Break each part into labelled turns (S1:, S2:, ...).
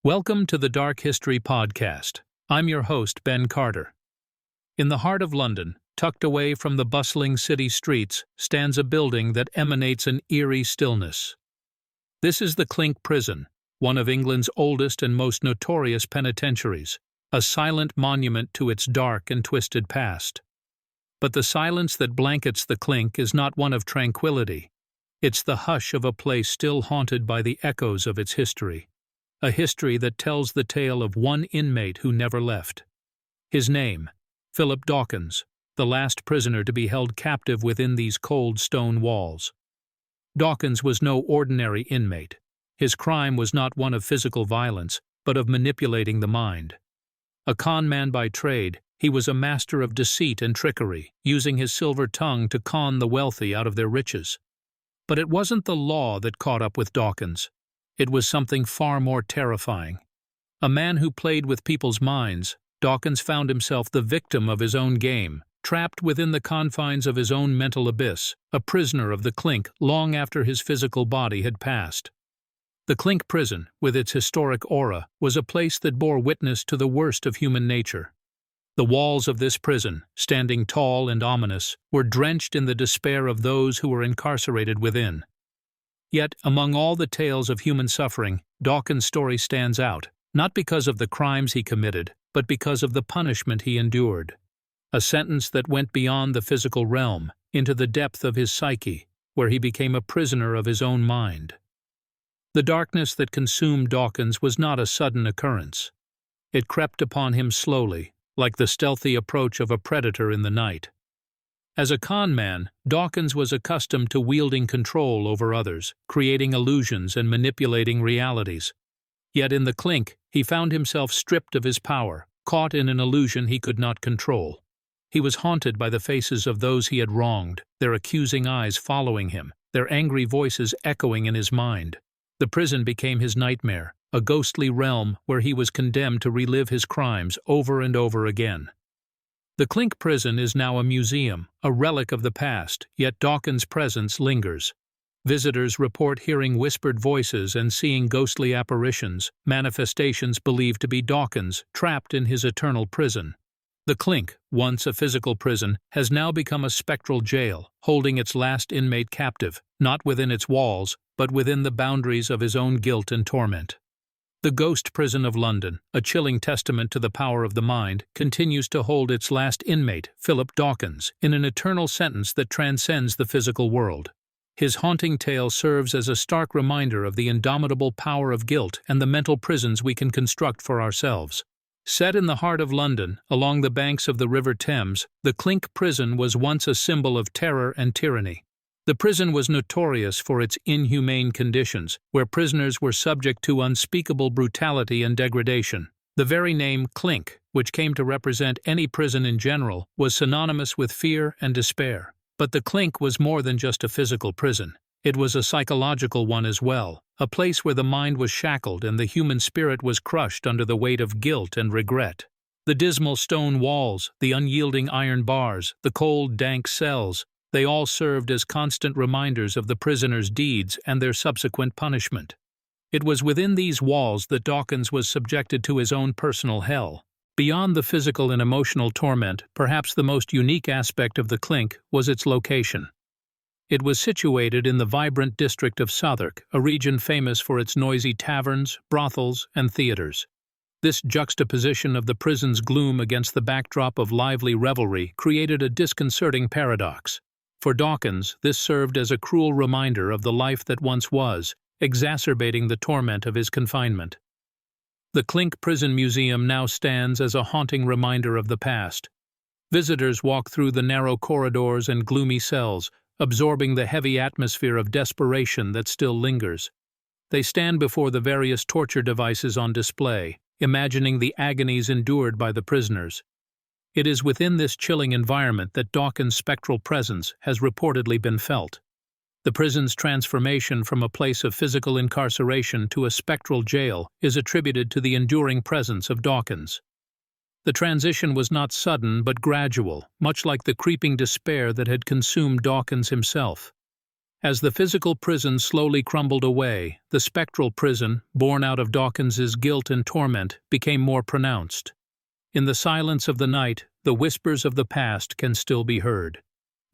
S1: Welcome to the Dark History Podcast. I'm your host, Ben Carter. In the heart of London, tucked away from the bustling city streets, stands a building that emanates an eerie stillness. This is the Clink Prison, one of England's oldest and most notorious penitentiaries, a silent monument to its dark and twisted past. But the silence that blankets the Clink is not one of tranquility. It's the hush of a place still haunted by the echoes of its history. A history that tells the tale of one inmate who never left. His name, Philip Dawkins, the last prisoner to be held captive within these cold stone walls. Dawkins was no ordinary inmate. His crime was not one of physical violence, but of manipulating the mind. A con man by trade, he was a master of deceit and trickery, using his silver tongue to con the wealthy out of their riches. But it wasn't the law that caught up with Dawkins. It was something far more terrifying. A man who played with people's minds, Dawkins found himself the victim of his own game, trapped within the confines of his own mental abyss, a prisoner of the Clink long after his physical body had passed. The Clink prison, with its historic aura, was a place that bore witness to the worst of human nature. The walls of this prison, standing tall and ominous, were drenched in the despair of those who were incarcerated within. Yet, among all the tales of human suffering, Dawkins' story stands out, not because of the crimes he committed, but because of the punishment he endured. A sentence that went beyond the physical realm, into the depth of his psyche, where he became a prisoner of his own mind. The darkness that consumed Dawkins was not a sudden occurrence. It crept upon him slowly, like the stealthy approach of a predator in the night. As a con man, Dawkins was accustomed to wielding control over others, creating illusions and manipulating realities. Yet in the Clink, he found himself stripped of his power, caught in an illusion he could not control. He was haunted by the faces of those he had wronged, their accusing eyes following him, their angry voices echoing in his mind. The prison became his nightmare, a ghostly realm where he was condemned to relive his crimes over and over again. The Clink prison is now a museum, a relic of the past, yet Dawkins' presence lingers. Visitors report hearing whispered voices and seeing ghostly apparitions, manifestations believed to be Dawkins, trapped in his eternal prison. The Clink, once a physical prison, has now become a spectral jail, holding its last inmate captive, not within its walls, but within the boundaries of his own guilt and torment. The ghost prison of London, a chilling testament to the power of the mind, continues to hold its last inmate, Philip Dawkins, in an eternal sentence that transcends the physical world. His haunting tale serves as a stark reminder of the indomitable power of guilt and the mental prisons we can construct for ourselves. Set in the heart of London, along the banks of the River Thames, the Clink prison was once a symbol of terror and tyranny. The prison was notorious for its inhumane conditions, where prisoners were subject to unspeakable brutality and degradation. The very name Clink, which came to represent any prison in general, was synonymous with fear and despair. But the Clink was more than just a physical prison. It was a psychological one as well, a place where the mind was shackled and the human spirit was crushed under the weight of guilt and regret. The dismal stone walls, the unyielding iron bars, the cold, dank cells, they all served as constant reminders of the prisoner's deeds and their subsequent punishment. It was within these walls that Dawkins was subjected to his own personal hell. Beyond the physical and emotional torment, perhaps the most unique aspect of the Clink was its location. It was situated in the vibrant district of Southwark, a region famous for its noisy taverns, brothels, and theatres. This juxtaposition of the prison's gloom against the backdrop of lively revelry created a disconcerting paradox. For Dawkins, this served as a cruel reminder of the life that once was, exacerbating the torment of his confinement. The Clink Prison Museum now stands as a haunting reminder of the past. Visitors walk through the narrow corridors and gloomy cells, absorbing the heavy atmosphere of desperation that still lingers. They stand before the various torture devices on display, imagining the agonies endured by the prisoners. It is within this chilling environment that Dawkins' spectral presence has reportedly been felt. The prison's transformation from a place of physical incarceration to a spectral jail is attributed to the enduring presence of Dawkins. The transition was not sudden but gradual, much like the creeping despair that had consumed Dawkins himself. As the physical prison slowly crumbled away, the spectral prison, born out of Dawkins's guilt and torment, became more pronounced. In the silence of the night, the whispers of the past can still be heard.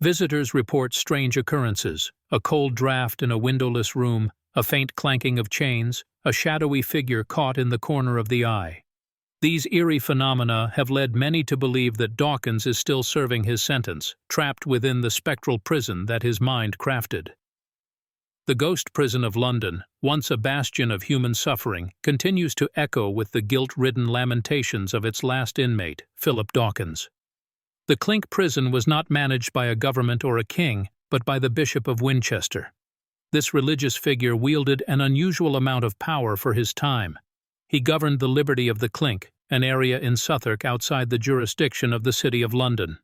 S1: Visitors report strange occurrences: a cold draft in a windowless room, a faint clanking of chains, a shadowy figure caught in the corner of the eye. These eerie phenomena have led many to believe that Dawkins is still serving his sentence, trapped within the spectral prison that his mind crafted. The ghost prison of London, once a bastion of human suffering, continues to echo with the guilt-ridden lamentations of its last inmate, Philip Dawkins. The Clink prison was not managed by a government or a king, but by the Bishop of Winchester. This religious figure wielded an unusual amount of power for his time. He governed the liberty of the Clink, an area in Southwark outside the jurisdiction of the City of London.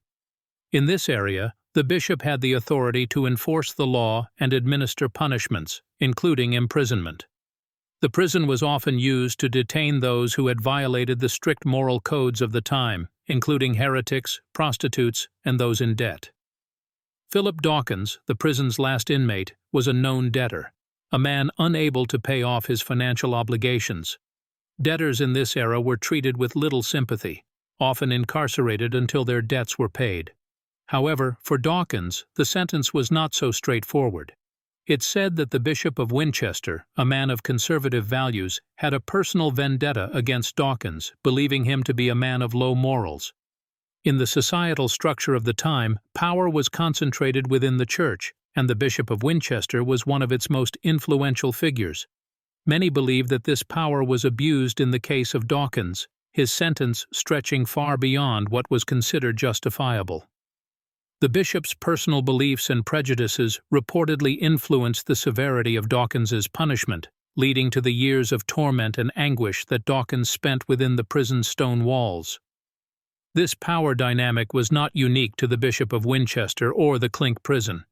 S1: In this area, the bishop had the authority to enforce the law and administer punishments, including imprisonment. The prison was often used to detain those who had violated the strict moral codes of the time, including heretics, prostitutes, and those in debt. Philip Dawkins, the prison's last inmate, was a known debtor, a man unable to pay off his financial obligations. Debtors in this era were treated with little sympathy, often incarcerated until their debts were paid. However, for Dawkins, the sentence was not so straightforward. It's said that the Bishop of Winchester, a man of conservative values, had a personal vendetta against Dawkins, believing him to be a man of low morals. In the societal structure of the time, power was concentrated within the church, and the Bishop of Winchester was one of its most influential figures. Many believe that this power was abused in the case of Dawkins, his sentence stretching far beyond what was considered justifiable. The bishop's personal beliefs and prejudices reportedly influenced the severity of Dawkins's punishment, leading to the years of torment and anguish that Dawkins spent within the prison's stone walls. This power dynamic was not unique to the Bishop of Winchester or the Clink prison.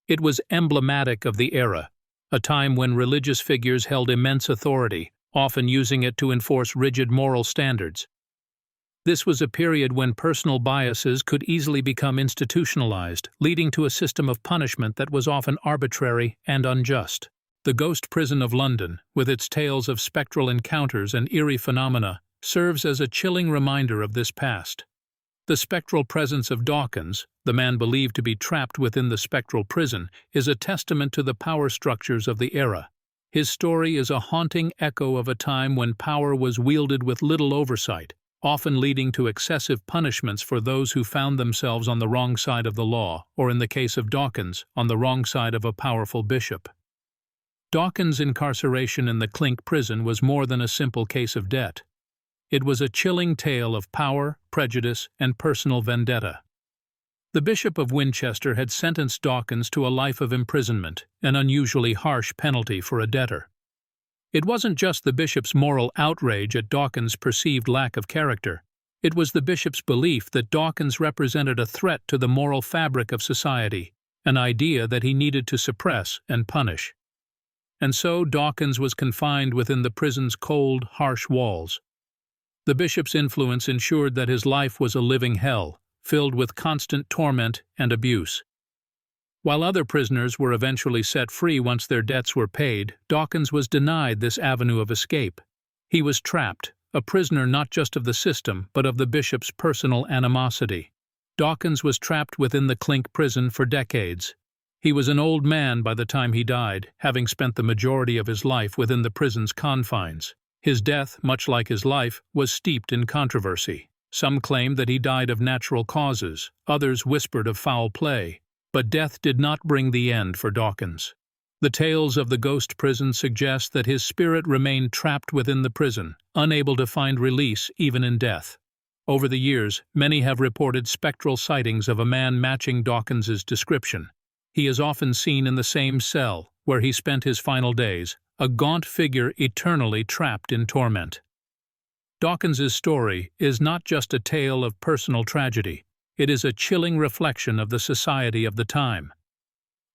S1: It was emblematic of the era, a time when religious figures held immense authority, often using it to enforce rigid moral standards. This was a period when personal biases could easily become institutionalized, leading to a system of punishment that was often arbitrary and unjust. The ghost prison of London, with its tales of spectral encounters and eerie phenomena, serves as a chilling reminder of this past. The spectral presence of Dawkins, the man believed to be trapped within the spectral prison, is a testament to the power structures of the era. His story is a haunting echo of a time when power was wielded with little oversight, often leading to excessive punishments for those who found themselves on the wrong side of the law, or in the case of Dawkins, on the wrong side of a powerful bishop. Dawkins' incarceration in the Clink prison was more than a simple case of debt. It was a chilling tale of power, prejudice, and personal vendetta. The Bishop of Winchester had sentenced Dawkins to a life of imprisonment, an unusually harsh penalty for a debtor. It wasn't just the bishop's moral outrage at Dawkins' perceived lack of character. It was the bishop's belief that Dawkins represented a threat to the moral fabric of society, an idea that he needed to suppress and punish. And so Dawkins was confined within the prison's cold, harsh walls. The bishop's influence ensured that his life was a living hell, filled with constant torment and abuse. While other prisoners were eventually set free once their debts were paid, Dawkins was denied this avenue of escape. He was trapped, a prisoner not just of the system, but of the bishop's personal animosity. Dawkins was trapped within the Clink prison for decades. He was an old man by the time he died, having spent the majority of his life within the prison's confines. His death, much like his life, was steeped in controversy. Some claimed that he died of natural causes, others whispered of foul play. But death did not bring the end for Dawkins. The tales of the ghost prison suggest that his spirit remained trapped within the prison, unable to find release even in death. Over the years, many have reported spectral sightings of a man matching Dawkins's description. He is often seen in the same cell where he spent his final days, a gaunt figure eternally trapped in torment. Dawkins's story is not just a tale of personal tragedy. It is a chilling reflection of the society of the time.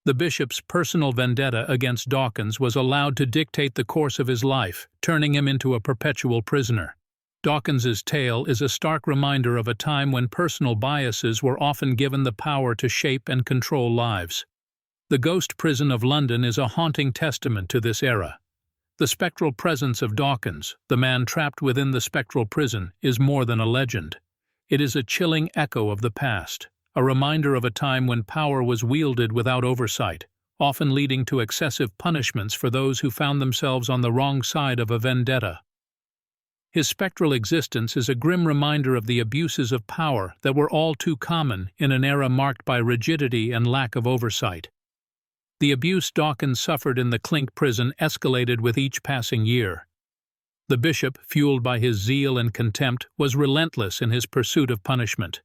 S1: The bishop's personal vendetta against Dawkins was allowed to dictate the course of his life, turning him into a perpetual prisoner. Dawkins's tale is a stark reminder of a time when personal biases were often given the power to shape and control lives. The ghost prison of London is a haunting testament to this era. The spectral presence of Dawkins, the man trapped within the spectral prison, is more than a legend. It is a chilling echo of the past, a reminder of a time when power was wielded without oversight, often leading to excessive punishments for those who found themselves on the wrong side of a vendetta. His spectral existence is a grim reminder of the abuses of power that were all too common in an era marked by rigidity and lack of oversight. The abuse Dawkins suffered in the Clink prison escalated with each passing year. The bishop, fueled by his zeal and contempt, was relentless in his pursuit of punishment.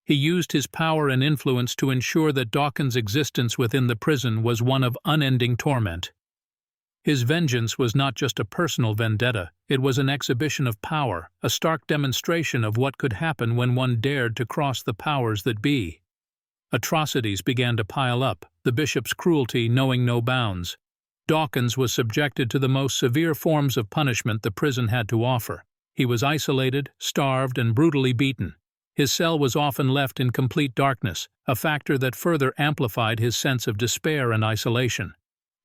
S1: He used his power and influence to ensure that Dawkins' existence within the prison was one of unending torment. His vengeance was not just a personal vendetta, it was an exhibition of power, a stark demonstration of what could happen when one dared to cross the powers that be. Atrocities began to pile up, the bishop's cruelty knowing no bounds. Dawkins was subjected to the most severe forms of punishment the prison had to offer. He was isolated, starved, and brutally beaten. His cell was often left in complete darkness, a factor that further amplified his sense of despair and isolation.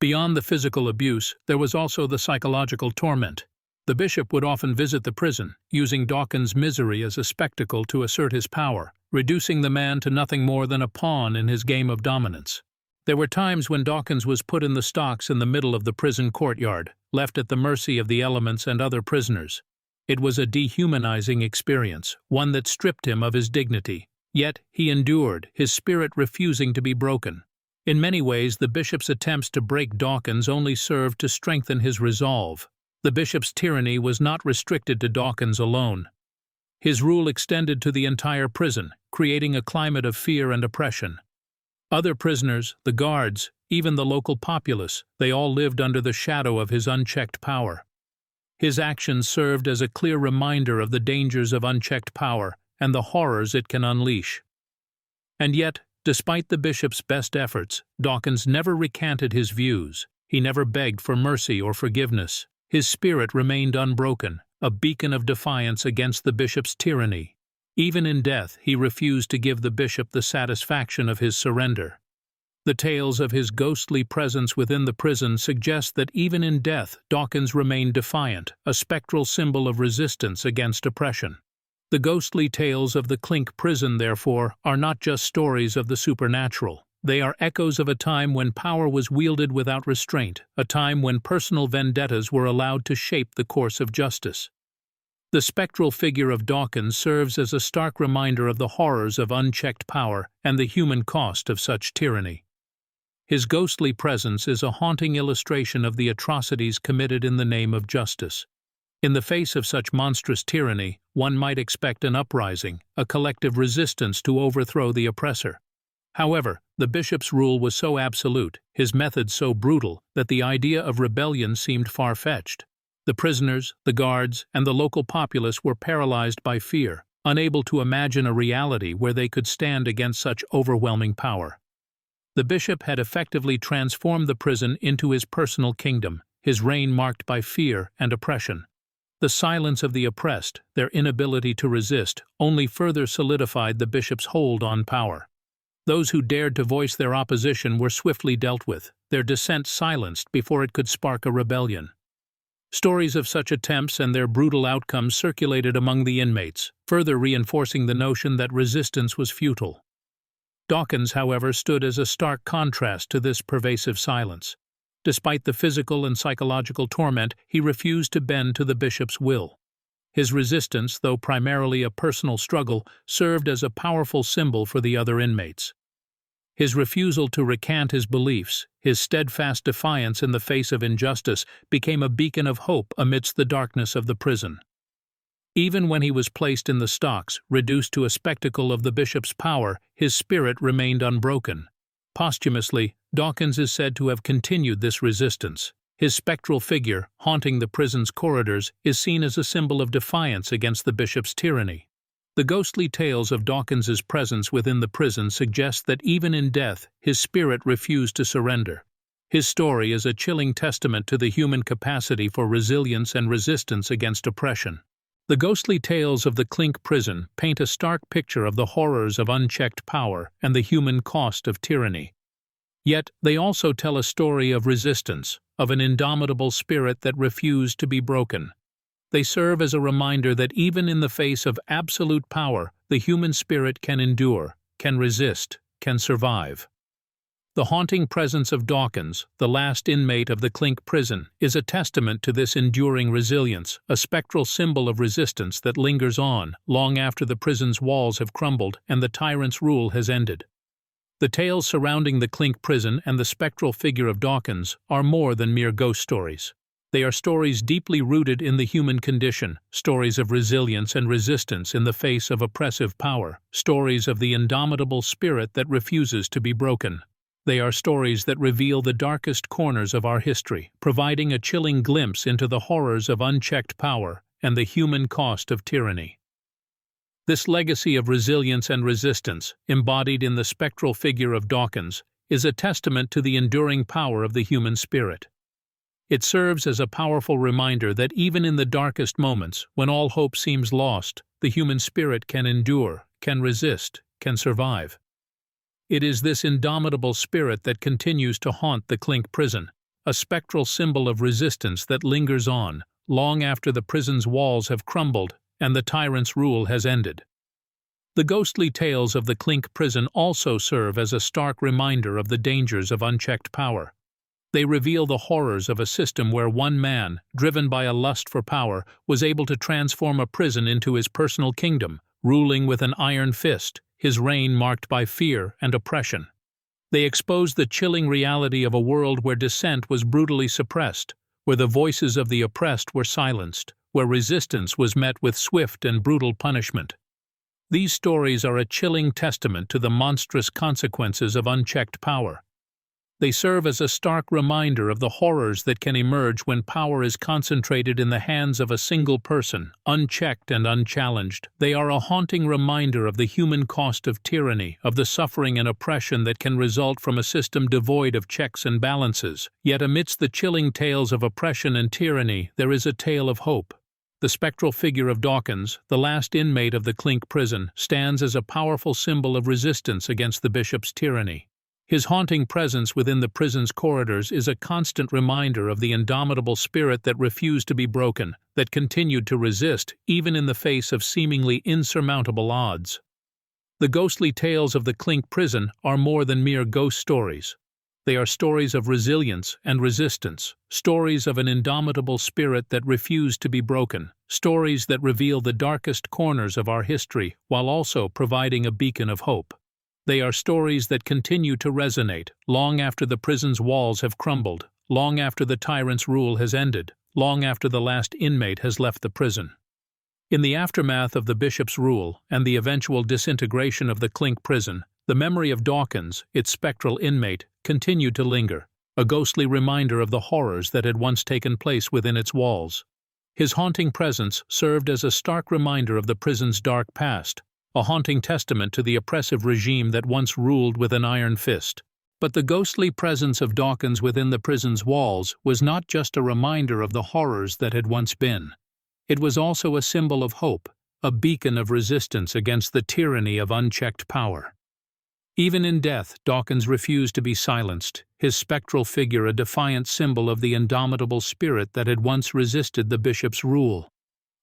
S1: Beyond the physical abuse, there was also the psychological torment. The bishop would often visit the prison, using Dawkins' misery as a spectacle to assert his power, reducing the man to nothing more than a pawn in his game of dominance. There were times when Dawkins was put in the stocks in the middle of the prison courtyard, left at the mercy of the elements and other prisoners. It was a dehumanizing experience, one that stripped him of his dignity. Yet he endured, his spirit refusing to be broken. In many ways, the bishop's attempts to break Dawkins only served to strengthen his resolve. The bishop's tyranny was not restricted to Dawkins alone. His rule extended to the entire prison, creating a climate of fear and oppression. Other prisoners, the guards, even the local populace, they all lived under the shadow of his unchecked power. His actions served as a clear reminder of the dangers of unchecked power and the horrors it can unleash. And yet, despite the bishop's best efforts, Dawkins never recanted his views. He never begged for mercy or forgiveness. His spirit remained unbroken, a beacon of defiance against the bishop's tyranny. Even in death, he refused to give the bishop the satisfaction of his surrender. The tales of his ghostly presence within the prison suggest that even in death, Dawkins remained defiant, a spectral symbol of resistance against oppression. The ghostly tales of the Clink prison, therefore, are not just stories of the supernatural. They are echoes of a time when power was wielded without restraint, a time when personal vendettas were allowed to shape the course of justice. The spectral figure of Dawkins serves as a stark reminder of the horrors of unchecked power and the human cost of such tyranny. His ghostly presence is a haunting illustration of the atrocities committed in the name of justice. In the face of such monstrous tyranny, one might expect an uprising, a collective resistance to overthrow the oppressor. However, the bishop's rule was so absolute, his methods so brutal, that the idea of rebellion seemed far-fetched. The prisoners, the guards, and the local populace were paralyzed by fear, unable to imagine a reality where they could stand against such overwhelming power. The bishop had effectively transformed the prison into his personal kingdom, his reign marked by fear and oppression. The silence of the oppressed, their inability to resist, only further solidified the bishop's hold on power. Those who dared to voice their opposition were swiftly dealt with, their dissent silenced before it could spark a rebellion. Stories of such attempts and their brutal outcomes circulated among the inmates, further reinforcing the notion that resistance was futile. Dawkins, however, stood as a stark contrast to this pervasive silence. Despite the physical and psychological torment, he refused to bend to the bishop's will. His resistance, though primarily a personal struggle, served as a powerful symbol for the other inmates. His refusal to recant his beliefs, his steadfast defiance in the face of injustice, became a beacon of hope amidst the darkness of the prison. Even when he was placed in the stocks, reduced to a spectacle of the bishop's power, his spirit remained unbroken. Posthumously, Dawkins is said to have continued this resistance. His spectral figure, haunting the prison's corridors, is seen as a symbol of defiance against the bishop's tyranny. The ghostly tales of Dawkins's presence within the prison suggest that even in death, his spirit refused to surrender. His story is a chilling testament to the human capacity for resilience and resistance against oppression. The ghostly tales of the Clink prison paint a stark picture of the horrors of unchecked power and the human cost of tyranny. Yet they also tell a story of resistance, of an indomitable spirit that refused to be broken. They serve as a reminder that even in the face of absolute power, the human spirit can endure, can resist, can survive. The haunting presence of Dawkins, the last inmate of the Clink prison, is a testament to this enduring resilience, a spectral symbol of resistance that lingers on long after the prison's walls have crumbled and the tyrant's rule has ended. The tales surrounding the Clink prison and the spectral figure of Dawkins are more than mere ghost stories. They are stories deeply rooted in the human condition, stories of resilience and resistance in the face of oppressive power, stories of the indomitable spirit that refuses to be broken. They are stories that reveal the darkest corners of our history, providing a chilling glimpse into the horrors of unchecked power and the human cost of tyranny. This legacy of resilience and resistance, embodied in the spectral figure of Dawkins, is a testament to the enduring power of the human spirit. It serves as a powerful reminder that even in the darkest moments, when all hope seems lost, the human spirit can endure, can resist, can survive. It is this indomitable spirit that continues to haunt the Clink prison, a spectral symbol of resistance that lingers on, long after the prison's walls have crumbled and the tyrant's rule has ended. The ghostly tales of the Clink prison also serve as a stark reminder of the dangers of unchecked power. They reveal the horrors of a system where one man, driven by a lust for power, was able to transform a prison into his personal kingdom, ruling with an iron fist, his reign marked by fear and oppression. They expose the chilling reality of a world where dissent was brutally suppressed, where the voices of the oppressed were silenced, where resistance was met with swift and brutal punishment. These stories are a chilling testament to the monstrous consequences of unchecked power. They serve as a stark reminder of the horrors that can emerge when power is concentrated in the hands of a single person, unchecked and unchallenged. They are a haunting reminder of the human cost of tyranny, of the suffering and oppression that can result from a system devoid of checks and balances. Yet amidst the chilling tales of oppression and tyranny, there is a tale of hope. The spectral figure of Dawkins, the last inmate of the Clink prison, stands as a powerful symbol of resistance against the bishop's tyranny. His haunting presence within the prison's corridors is a constant reminder of the indomitable spirit that refused to be broken, that continued to resist even in the face of seemingly insurmountable odds. The ghostly tales of the Clink prison are more than mere ghost stories. They are stories of resilience and resistance, stories of an indomitable spirit that refused to be broken, stories that reveal the darkest corners of our history while also providing a beacon of hope. They are stories that continue to resonate long after the prison's walls have crumbled, long after the tyrant's rule has ended, long after the last inmate has left the prison. In the aftermath of the bishop's rule and the eventual disintegration of the Clink prison, the memory of Dawkins, its spectral inmate, continued to linger, a ghostly reminder of the horrors that had once taken place within its walls. His haunting presence served as a stark reminder of the prison's dark past, a haunting testament to the oppressive regime that once ruled with an iron fist. But the ghostly presence of Dawkins within the prison's walls was not just a reminder of the horrors that had once been. It was also a symbol of hope, a beacon of resistance against the tyranny of unchecked power. Even in death, Dawkins refused to be silenced, his spectral figure a defiant symbol of the indomitable spirit that had once resisted the bishop's rule.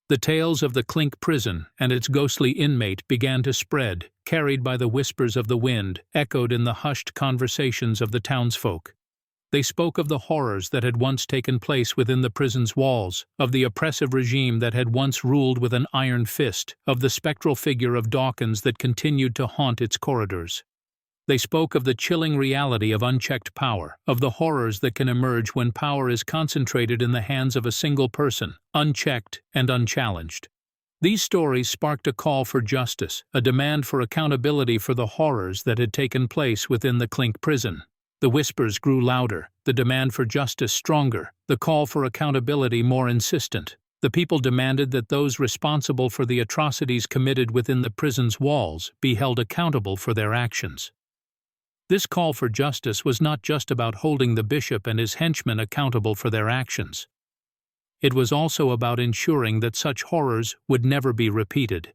S1: The tales of the Clink prison and its ghostly inmate began to spread, carried by the whispers of the wind, echoed in the hushed conversations of the townsfolk. They spoke of the horrors that had once taken place within the prison's walls, of the oppressive regime that had once ruled with an iron fist, of the spectral figure of Dawkins that continued to haunt its corridors. They spoke of the chilling reality of unchecked power, of the horrors that can emerge when power is concentrated in the hands of a single person, unchecked and unchallenged. These stories sparked a call for justice, a demand for accountability for the horrors that had taken place within the Clink prison. The whispers grew louder, the demand for justice stronger, the call for accountability more insistent. The people demanded that those responsible for the atrocities committed within the prison's walls be held accountable for their actions. This call for justice was not just about holding the bishop and his henchmen accountable for their actions. It was also about ensuring that such horrors would never be repeated.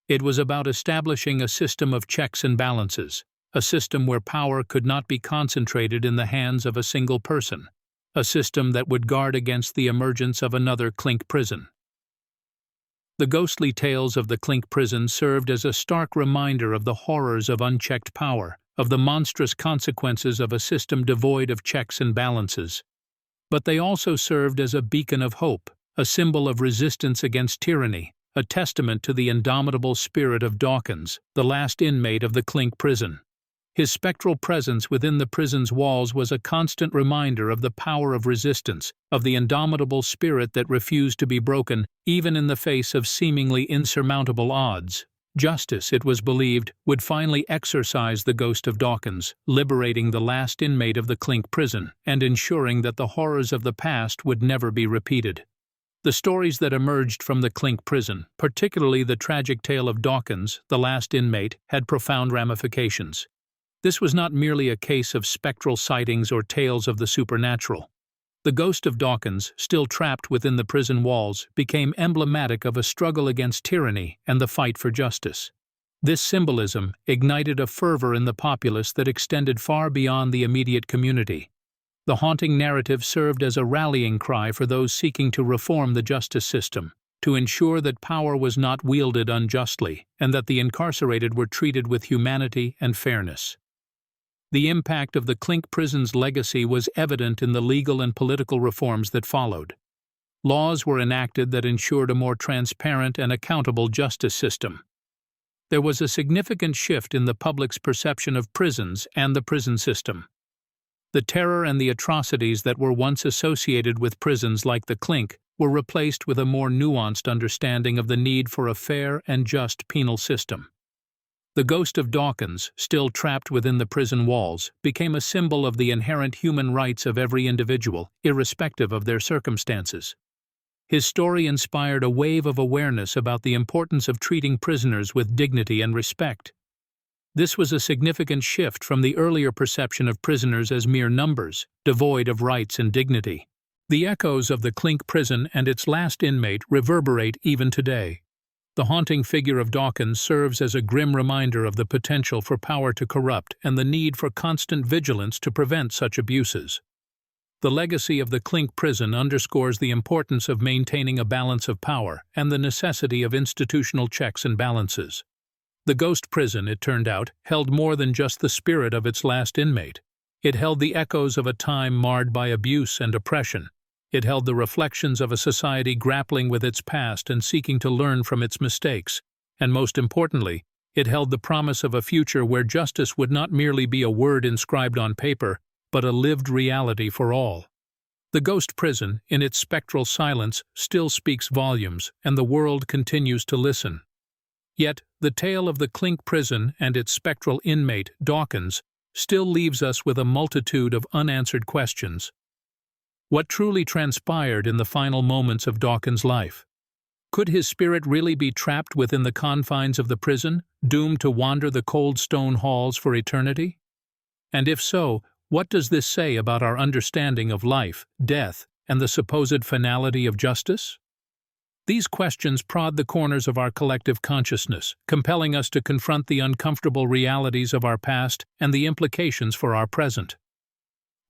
S1: It was about establishing a system of checks and balances, a system where power could not be concentrated in the hands of a single person, a system that would guard against the emergence of another Clink prison. The ghostly tales of the Clink prison served as a stark reminder of the horrors of unchecked power, of the monstrous consequences of a system devoid of checks and balances. But they also served as a beacon of hope, a symbol of resistance against tyranny, a testament to the indomitable spirit of Dawkins, the last inmate of the Clink prison. His spectral presence within the prison's walls was a constant reminder of the power of resistance, of the indomitable spirit that refused to be broken, even in the face of seemingly insurmountable odds. Justice, it was believed, would finally exorcise the ghost of Dawkins, liberating the last inmate of the Clink prison, and ensuring that the horrors of the past would never be repeated. The stories that emerged from the Clink prison, particularly the tragic tale of Dawkins, the last inmate, had profound ramifications. This was not merely a case of spectral sightings or tales of the supernatural. The ghost of Dawkins, still trapped within the prison walls, became emblematic of a struggle against tyranny and the fight for justice. This symbolism ignited a fervor in the populace that extended far beyond the immediate community. The haunting narrative served as a rallying cry for those seeking to reform the justice system, to ensure that power was not wielded unjustly and that the incarcerated were treated with humanity and fairness. The impact of the Clink prison's legacy was evident in the legal and political reforms that followed. Laws were enacted that ensured a more transparent and accountable justice system. There was a significant shift in the public's perception of prisons and the prison system. The terror and the atrocities that were once associated with prisons like the Clink were replaced with a more nuanced understanding of the need for a fair and just penal system. The ghost of Dawkins, still trapped within the prison walls, became a symbol of the inherent human rights of every individual, irrespective of their circumstances. His story inspired a wave of awareness about the importance of treating prisoners with dignity and respect. This was a significant shift from the earlier perception of prisoners as mere numbers, devoid of rights and dignity. The echoes of the Clink prison and its last inmate reverberate even today. The haunting figure of Dawkins serves as a grim reminder of the potential for power to corrupt and the need for constant vigilance to prevent such abuses. The legacy of the Clink prison underscores the importance of maintaining a balance of power and the necessity of institutional checks and balances. The ghost prison, it turned out, held more than just the spirit of its last inmate. It held the echoes of a time marred by abuse and oppression. It held the reflections of a society grappling with its past and seeking to learn from its mistakes. And most importantly, it held the promise of a future where justice would not merely be a word inscribed on paper, but a lived reality for all. The ghost prison, in its spectral silence, still speaks volumes, and the world continues to listen. Yet, the tale of the Clink prison and its spectral inmate, Dawkins, still leaves us with a multitude of unanswered questions. What truly transpired in the final moments of Dawkins' life? Could his spirit really be trapped within the confines of the prison, doomed to wander the cold stone halls for eternity? And if so, what does this say about our understanding of life, death, and the supposed finality of justice? These questions prod the corners of our collective consciousness, compelling us to confront the uncomfortable realities of our past and the implications for our present.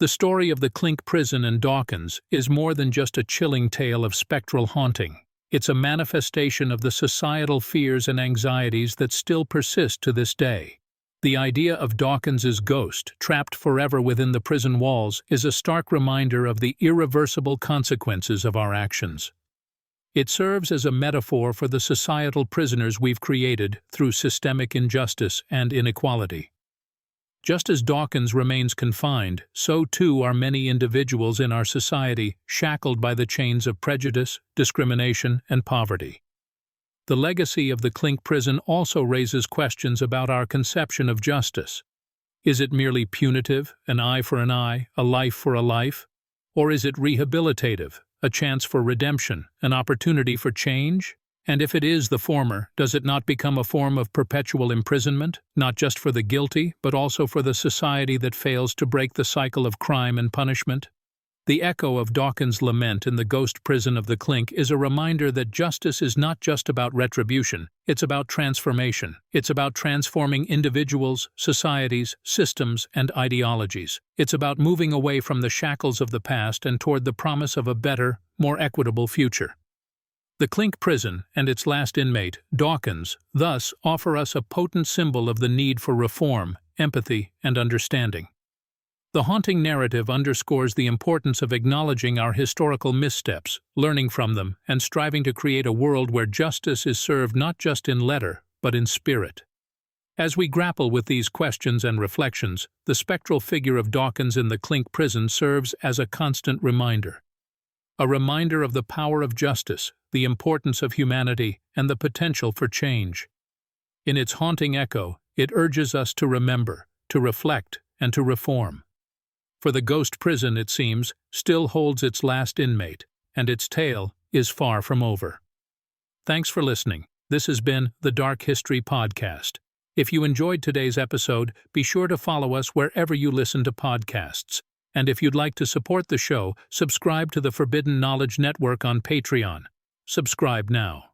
S1: The story of the Clink prison and Dawkins is more than just a chilling tale of spectral haunting. It's a manifestation of the societal fears and anxieties that still persist to this day. The idea of Dawkins's ghost, trapped forever within the prison walls, is a stark reminder of the irreversible consequences of our actions. It serves as a metaphor for the societal prisoners we've created through systemic injustice and inequality. Just as Dawkins remains confined, so too are many individuals in our society shackled by the chains of prejudice, discrimination, and poverty. The legacy of the Clink prison also raises questions about our conception of justice. Is it merely punitive, an eye for an eye, a life for a life? Or is it rehabilitative, a chance for redemption, an opportunity for change? And if it is the former, does it not become a form of perpetual imprisonment, not just for the guilty, but also for the society that fails to break the cycle of crime and punishment? The echo of Dawkins' lament in the ghost prison of the Clink is a reminder that justice is not just about retribution, it's about transformation. It's about transforming individuals, societies, systems, and ideologies. It's about moving away from the shackles of the past and toward the promise of a better, more equitable future. The Clink prison and its last inmate, Dawkins, thus offer us a potent symbol of the need for reform, empathy, and understanding. The haunting narrative underscores the importance of acknowledging our historical missteps, learning from them, and striving to create a world where justice is served not just in letter, but in spirit. As we grapple with these questions and reflections, the spectral figure of Dawkins in the Clink prison serves as a constant reminder. A reminder of the power of justice, the importance of humanity, and the potential for change. In its haunting echo, it urges us to remember, to reflect, and to reform. For the ghost prison, it seems, still holds its last inmate, and its tale is far from over. Thanks for listening. This has been the Dark History Podcast. If you enjoyed today's episode, be sure to follow us wherever you listen to podcasts. And if you'd like to support the show, subscribe to the Forbidden Knowledge Network on Patreon. Subscribe now.